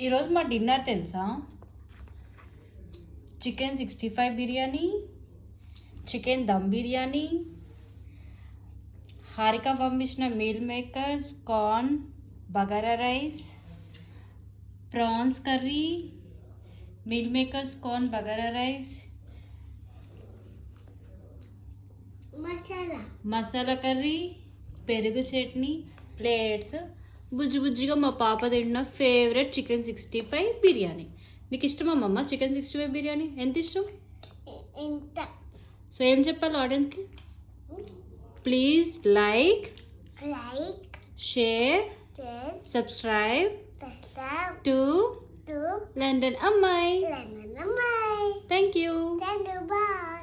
ఈరోజు మా డిన్నర్ తెలుసా, చికెన్ 65 బిర్యానీ, చికెన్ దమ్ బిర్యానీ, హారిక పంపించిన meal makers, corn bagara rice, prawns curry, meal makers, corn bagara rice, masala curry, పెరుగు చట్నీ, ప్లేట్స్. బుజ్జి బుజ్జిగా మా పాప తిన్న ఫేవరెట్ చికెన్ 65 బిర్యానీ. నీకు ఇష్టమా మమ్మ చికెన్ 65 బిర్యానీ? ఎంత ఇష్టం? సో ఏం చెప్పాలి ఆడియన్స్కి? Please like, share, subscribe to London అమ్మాయి. Thank you. Bye.